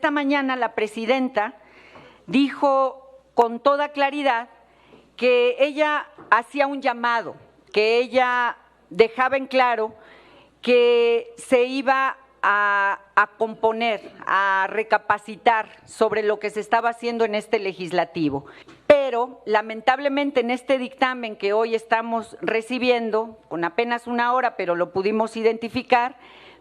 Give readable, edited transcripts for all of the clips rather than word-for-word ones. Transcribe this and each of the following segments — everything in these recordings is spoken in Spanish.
esta mañana la presidenta dijo con toda claridad que ella hacía un llamado, que ella dejaba en claro que se iba a componer, a recapacitar sobre lo que se estaba haciendo en este legislativo. Pero lamentablemente en este dictamen que hoy estamos recibiendo, con apenas una hora, pero lo pudimos identificar,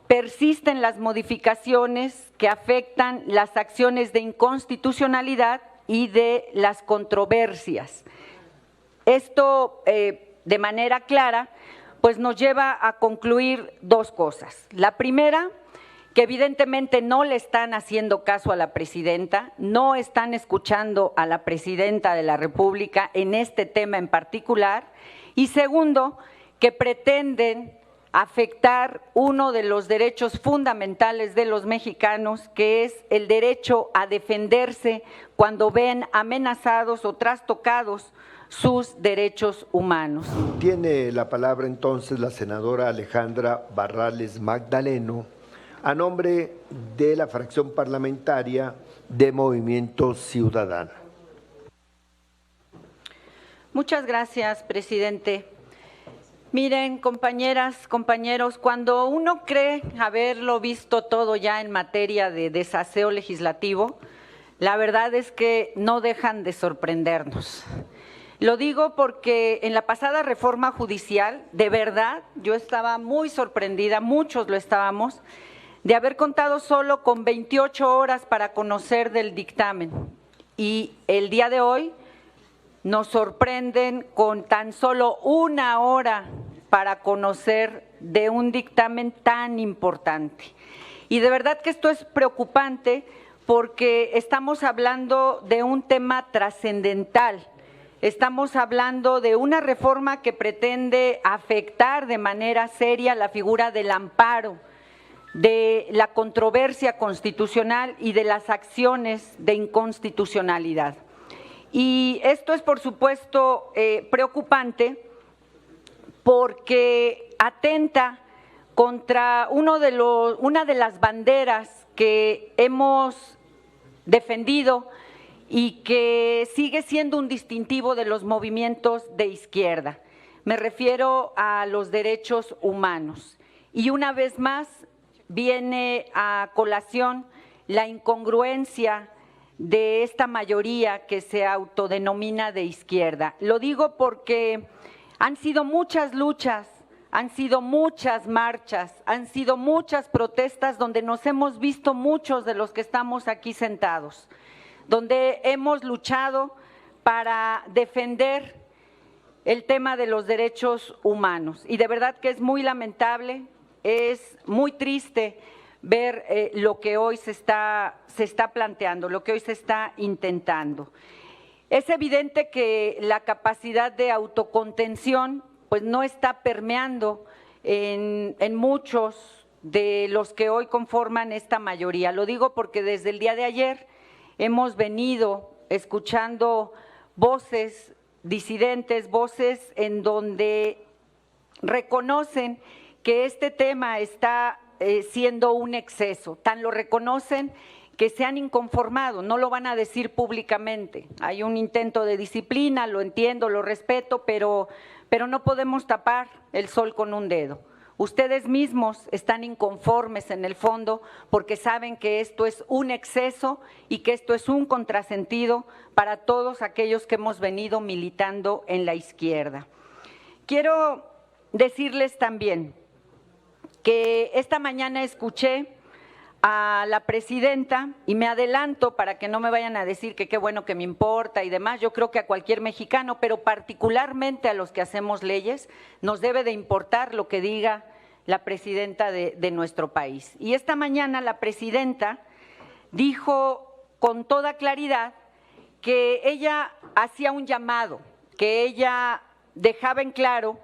persisten las modificaciones que afectan las acciones de inconstitucionalidad y de las controversias. Esto, de manera clara, pues nos lleva a concluir dos cosas. La primera, que evidentemente no le están haciendo caso a la presidenta, no están escuchando a la presidenta de la República en este tema en particular. Y segundo, que pretenden afectar uno de los derechos fundamentales de los mexicanos, que es el derecho a defenderse cuando ven amenazados o trastocados sus derechos humanos. Tiene la palabra entonces la senadora Alejandra Barrales Magdaleno, a nombre de la fracción parlamentaria de Movimiento Ciudadano. Muchas gracias, presidente. Miren, compañeras, compañeros, cuando uno cree haberlo visto todo ya en materia de desaseo legislativo, la verdad es que no dejan de sorprendernos. Lo digo porque en la pasada reforma judicial, de verdad, yo estaba muy sorprendida, muchos lo estábamos, de haber contado solo con 28 horas para conocer del dictamen. Y el día de hoy nos sorprenden con tan solo una hora para conocer de un dictamen tan importante. Y de verdad que esto es preocupante porque estamos hablando de un tema trascendental. Estamos hablando de una reforma que pretende afectar de manera seria la figura del amparo, de la controversia constitucional y de las acciones de inconstitucionalidad. Y esto es, por supuesto, preocupante porque atenta contra una de las banderas que hemos defendido y que sigue siendo un distintivo de los movimientos de izquierda. Me refiero a los derechos humanos. Y una vez más viene a colación la incongruencia de esta mayoría que se autodenomina de izquierda. Lo digo porque han sido muchas luchas, han sido muchas marchas, han sido muchas protestas donde nos hemos visto muchos de los que estamos aquí sentados, donde hemos luchado para defender el tema de los derechos humanos. Y de verdad que es muy lamentable, es muy triste ver lo que hoy se está planteando, lo que hoy se está intentando. Es evidente que la capacidad de autocontención pues no está permeando en muchos de los que hoy conforman esta mayoría. Lo digo porque desde el día de ayer hemos venido escuchando voces disidentes, voces en donde reconocen que este tema está siendo un exceso. Tan lo reconocen que se han inconformado, no lo van a decir públicamente. Hay un intento de disciplina, lo entiendo, lo respeto, pero no podemos tapar el sol con un dedo. Ustedes mismos están inconformes en el fondo porque saben que esto es un exceso y que esto es un contrasentido para todos aquellos que hemos venido militando en la izquierda. Quiero decirles también que esta mañana escuché a la presidenta y me adelanto para que no me vayan a decir que qué bueno que me importa y demás. Yo creo que a cualquier mexicano, pero particularmente a los que hacemos leyes, nos debe de importar lo que diga la presidenta de nuestro país. Y esta mañana la presidenta dijo con toda claridad que ella hacía un llamado, que ella dejaba en claro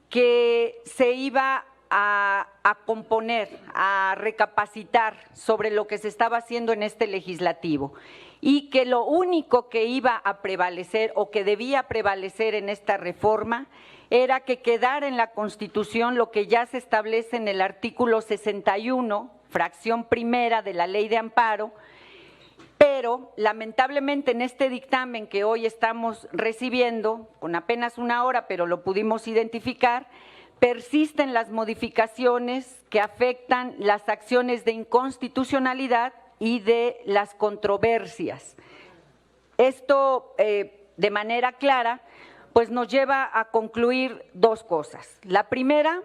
que se iba a componer, a recapacitar sobre lo que se estaba haciendo en este legislativo y que lo único que iba a prevalecer o que debía prevalecer en esta reforma era que quedara en la Constitución lo que ya se establece en el artículo 61, fracción primera de la Ley de Amparo, pero lamentablemente en este dictamen que hoy estamos recibiendo, con apenas una hora, pero lo pudimos identificar, persisten las modificaciones que afectan las acciones de inconstitucionalidad y de las controversias. Esto, de manera clara, pues nos lleva a concluir dos cosas. La primera,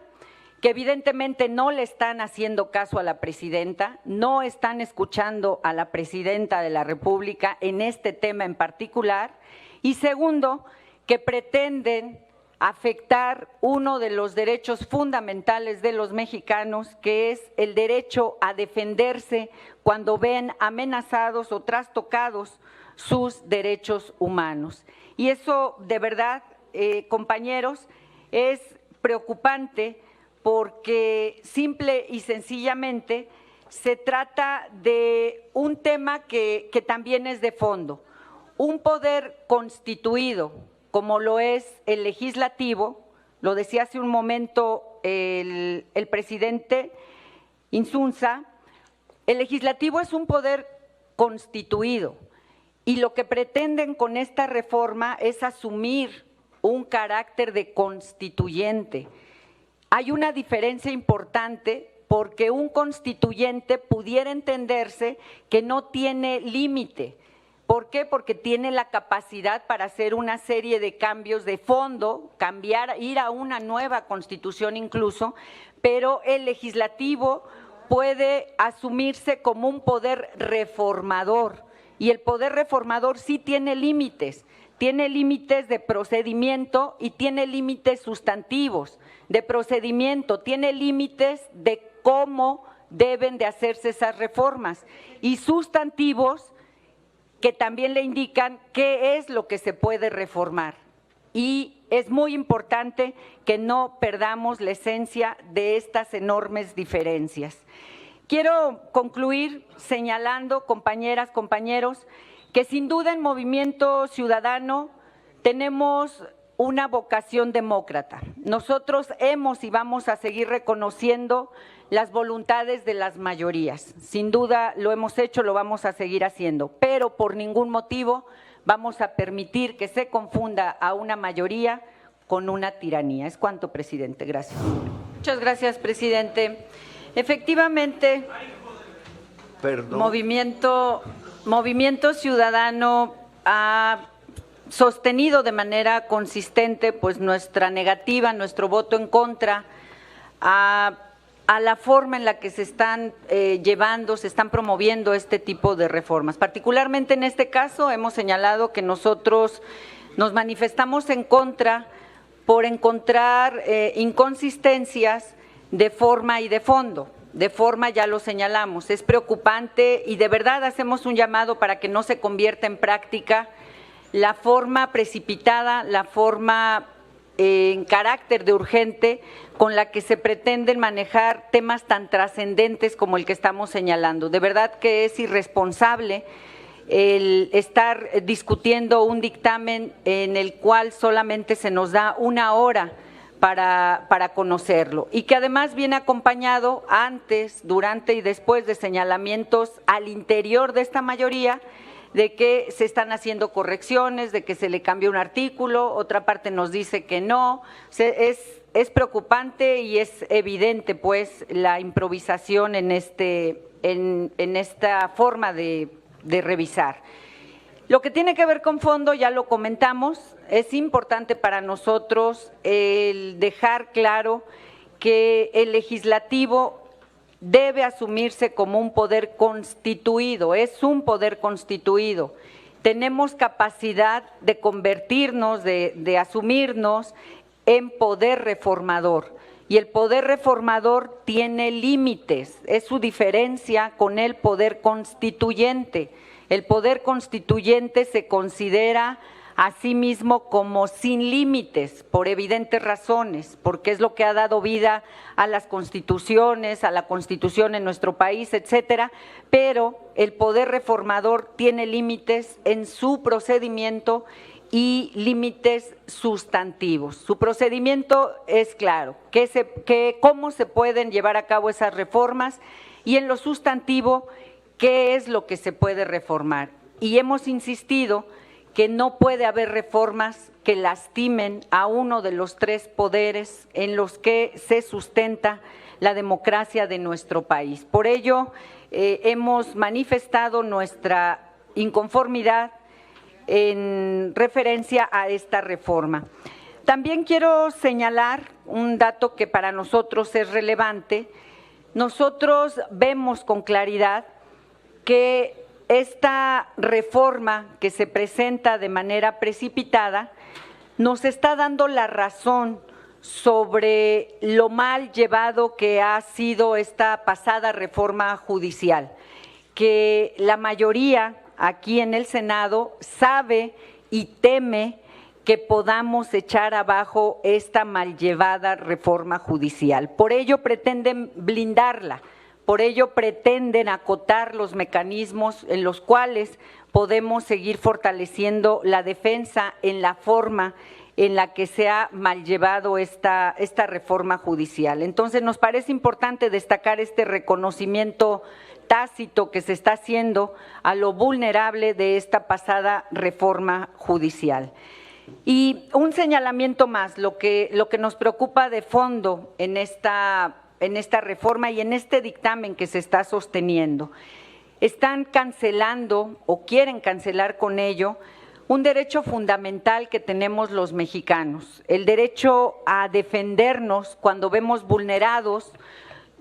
que evidentemente no le están haciendo caso a la presidenta, no están escuchando a la presidenta de la República en este tema en particular. Y segundo, que pretenden afectar uno de los derechos fundamentales de los mexicanos, que es el derecho a defenderse cuando ven amenazados o trastocados sus derechos humanos. Y eso, de verdad, compañeros, es preocupante, porque simple y sencillamente se trata de un tema que también es de fondo. Un poder constituido, como lo es el legislativo, lo decía hace un momento el presidente Insunza, el legislativo es un poder constituido y lo que pretenden con esta reforma es asumir un carácter de constituyente. Hay una diferencia importante porque un constituyente pudiera entenderse que no tiene límite. ¿Por qué? Porque tiene la capacidad para hacer una serie de cambios de fondo, cambiar, ir a una nueva constitución incluso, pero el legislativo puede asumirse como un poder reformador y el poder reformador sí tiene límites de procedimiento y tiene límites sustantivos de procedimiento, tiene límites de cómo deben de hacerse esas reformas y sustantivos que también le indican qué es lo que se puede reformar. Y es muy importante que no perdamos la esencia de estas enormes diferencias. Quiero concluir señalando, compañeras, compañeros, que sin duda en Movimiento Ciudadano tenemos una vocación demócrata. Nosotros hemos y vamos a seguir reconociendo las voluntades de las mayorías. Sin duda lo hemos hecho, lo vamos a seguir haciendo, pero por ningún motivo vamos a permitir que se confunda a una mayoría con una tiranía. Es cuanto, presidente. Gracias. Muchas gracias, presidente. Efectivamente, Movimiento Ciudadano ha sostenido de manera consistente pues nuestra negativa, nuestro voto en contra a la forma en la que se están llevando, se están promoviendo este tipo de reformas. Particularmente en este caso hemos señalado que nosotros nos manifestamos en contra por encontrar inconsistencias de forma y de fondo. De forma ya lo señalamos, es preocupante y de verdad hacemos un llamado para que no se convierta en práctica la forma precipitada, la forma en carácter de urgente con la que se pretenden manejar temas tan trascendentes como el que estamos señalando. De verdad que es irresponsable el estar discutiendo un dictamen en el cual solamente se nos da una hora para conocerlo y que además viene acompañado antes, durante y después de señalamientos al interior de esta mayoría de que se están haciendo correcciones, de que se le cambió un artículo, otra parte nos dice que no. Es preocupante y es evidente pues la improvisación en esta forma de revisar. Lo que tiene que ver con fondo, ya lo comentamos, es importante para nosotros el dejar claro que el legislativo debe asumirse como un poder constituido, es un poder constituido. Tenemos capacidad de convertirnos, de asumirnos en poder reformador. Y el poder reformador tiene límites, es su diferencia con el poder constituyente. El poder constituyente se considera a sí mismo como sin límites, por evidentes razones, porque es lo que ha dado vida a las constituciones, a la Constitución en nuestro país, etcétera, pero el poder reformador tiene límites en su procedimiento y límites sustantivos. Su procedimiento es claro, cómo se pueden llevar a cabo esas reformas y en lo sustantivo, qué es lo que se puede reformar. Y hemos insistido que no puede haber reformas que lastimen a uno de los tres poderes en los que se sustenta la democracia de nuestro país. Por ello, hemos manifestado nuestra inconformidad en referencia a esta reforma. También quiero señalar un dato que para nosotros es relevante. Nosotros vemos con claridad que esta reforma que se presenta de manera precipitada nos está dando la razón sobre lo mal llevado que ha sido esta pasada reforma judicial, que la mayoría aquí en el Senado sabe y teme que podamos echar abajo esta mal llevada reforma judicial. Por ello pretenden blindarla, por ello pretenden acotar los mecanismos en los cuales podemos seguir fortaleciendo la defensa en la forma en la que se ha mal llevado esta reforma judicial. Entonces, nos parece importante destacar este reconocimiento tácito que se está haciendo a lo vulnerable de esta pasada reforma judicial. Y un señalamiento más, lo que nos preocupa de fondo en esta reforma y en este dictamen que se está sosteniendo. Están cancelando o quieren cancelar con ello un derecho fundamental que tenemos los mexicanos, el derecho a defendernos cuando vemos vulnerados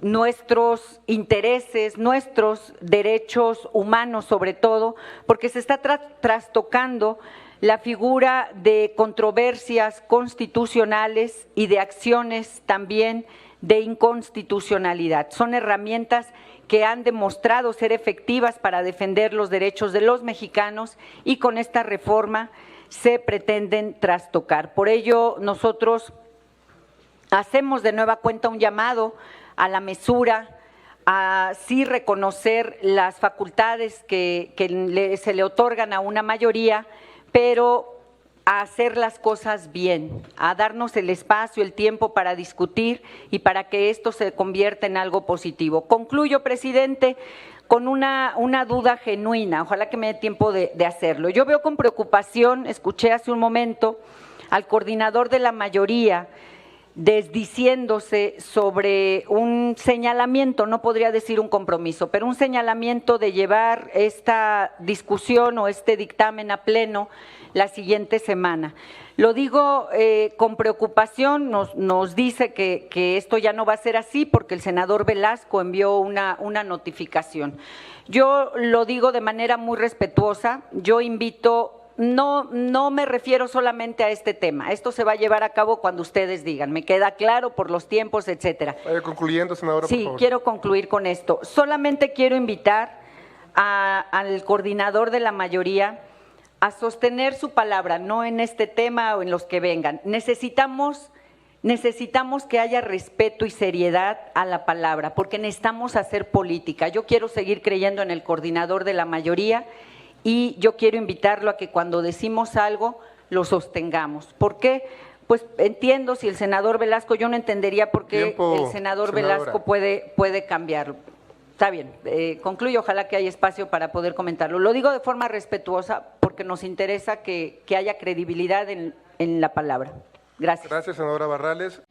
nuestros intereses, nuestros derechos humanos sobre todo, porque se está trastocando la figura de controversias constitucionales y de acciones también de inconstitucionalidad. Son herramientas que han demostrado ser efectivas para defender los derechos de los mexicanos y con esta reforma se pretenden trastocar. Por ello, nosotros hacemos de nueva cuenta un llamado a la mesura, a sí reconocer las facultades que se le otorgan a una mayoría, pero a hacer las cosas bien, a darnos el espacio, el tiempo para discutir y para que esto se convierta en algo positivo. Concluyo, presidente, con una duda genuina, ojalá que me dé tiempo de hacerlo. Yo veo con preocupación, escuché hace un momento al coordinador de la mayoría desdiciéndose sobre un señalamiento, no podría decir un compromiso, pero un señalamiento de llevar esta discusión o este dictamen a pleno la siguiente semana. Lo digo con preocupación, nos dice que esto ya no va a ser así porque el senador Velasco envió una notificación. Yo lo digo de manera muy respetuosa, yo invito. No me refiero solamente a este tema, esto se va a llevar a cabo cuando ustedes digan, me queda claro por los tiempos, etcétera. Vaya concluyendo, senadora, sí, por favor. Quiero concluir con esto. Solamente quiero invitar al coordinador de la mayoría a sostener su palabra, no en este tema o en los que vengan. Necesitamos que haya respeto y seriedad a la palabra, porque necesitamos hacer política. Yo quiero seguir creyendo en el coordinador de la mayoría y yo quiero invitarlo a que cuando decimos algo lo sostengamos. ¿Por qué? Pues entiendo si el senador Velasco, yo no entendería por qué el senador Velasco puede cambiarlo. Está bien, concluyo, ojalá que haya espacio para poder comentarlo. Lo digo de forma respetuosa porque nos interesa que haya credibilidad en la palabra. Gracias. Gracias, senadora Barrales.